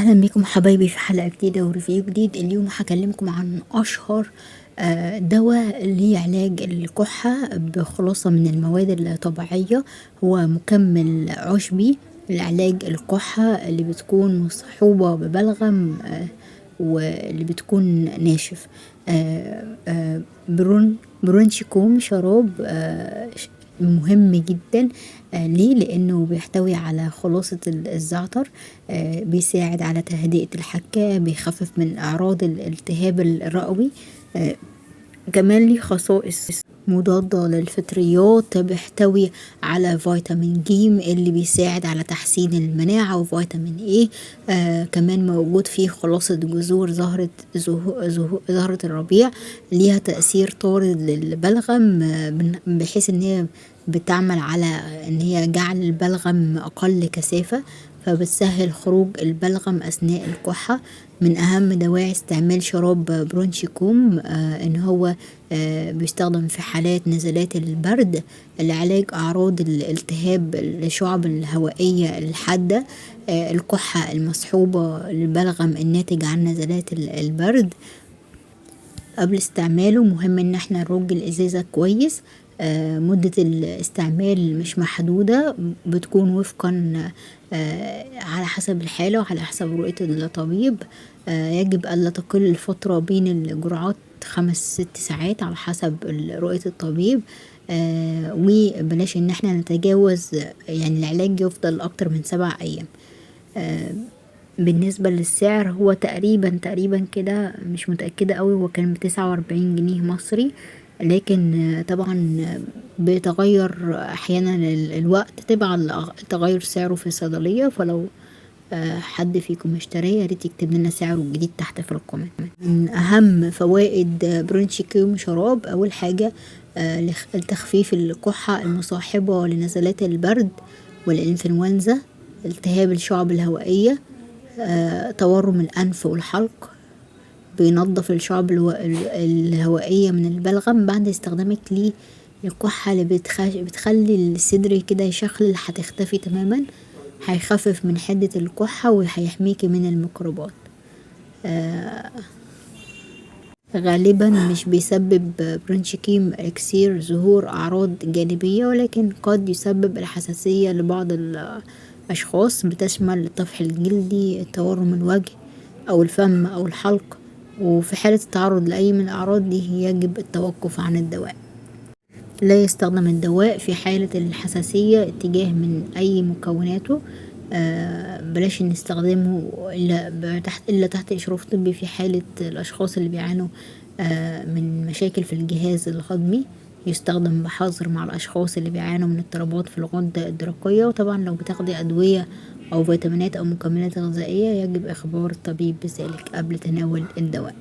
اهلا بكم حبايبي في حلقة جديدة وريفيو جديد. اليوم هكلمكم عن اشهر دواء لعلاج الكحة بخلاصة من المواد الطبيعية. هو مكمل عشبي لعلاج الكحة اللي بتكون مصحوبة ببلغم واللي بتكون ناشف. برونشيكوم شراب مهم جدا. ليه؟ لانه بيحتوي على خلاصة الزعتر. بيساعد على تهدئة الحكة، بيخفف من اعراض الالتهاب الرئوي. كمان ليه خصائص مضادة للفطريات، بيحتوي على فيتامين ج اللي بيساعد على تحسين المناعة، وفيتامين ايه. كمان موجود فيه خلاصة جذور زهرة الربيع، ليها تأثير طارد للبلغم، بحيث ان هي بتعمل على ان هي جعل البلغم اقل كثافة، فبتسهل خروج البلغم اثناء الكحة. من اهم دواعي استعمال شراب برونشيكوم ان هو بيستخدم في حالات نزلات البرد لعلاج اعراض الالتهاب الشعب الهوائية الحادة، الكحة المصحوبة للبلغم الناتج عن نزلات البرد. قبل استعماله مهم ان احنا نرج الازازة كويس. مدة الاستعمال مش محدودة، بتكون وفقا على حسب الحالة وعلى حسب رؤية الطبيب. يجب ألا تقل الفترة بين الجرعات 5-6 ساعات على حسب رؤية الطبيب. وبلاش ان احنا نتجاوز، يعني العلاج يفضل اكتر من 7 ايام. بالنسبة للسعر هو تقريبا كده، مش متأكدة قوي، هو كان ب49 جنيه مصري، لكن طبعا بيتغير احيانا الوقت تبع تغير سعره في الصيدلية. فلو حد فيكم اشتريه ياريت يكتب لنا سعره الجديد تحت في الكومنت. من اهم فوائد برونشيكوم شراب، اول حاجة لتخفيف الكحة المصاحبة لنزلات البرد والانفلونزا، التهاب الشعب الهوائية، تورم الأنف والحلق، بينظف الشعب الهوائية من البلغم بعد استخدامك ليه. الكحة اللي بتخلي الصدر كده يشخلل هتختفي تماما، هيخفف من حدة الكحة وهيحميكي من الميكروبات. غالبا مش بيسبب برونشيكيم اكسير ظهور اعراض جانبية، ولكن قد يسبب الحساسية لبعض الاشخاص، بتشمل الطفح الجلدي، تورم الوجه او الفم او الحلق. وفي حالة التعرض لأي من الأعراض دي يجب التوقف عن الدواء. لا يستخدم الدواء في حالة الحساسية اتجاه من أي مكوناته. بلاش نستخدمه إلا تحت إشراف طبي في حالة الأشخاص اللي بيعانوا من مشاكل في الجهاز الهضمي. يستخدم بحذر مع الأشخاص اللي بيعانوا من اضطرابات في الغدة الدرقية. وطبعا لو بتاخدي أدوية أو فيتامينات أو مكملات غذائية يجب إخبار الطبيب بذلك قبل تناول الدواء.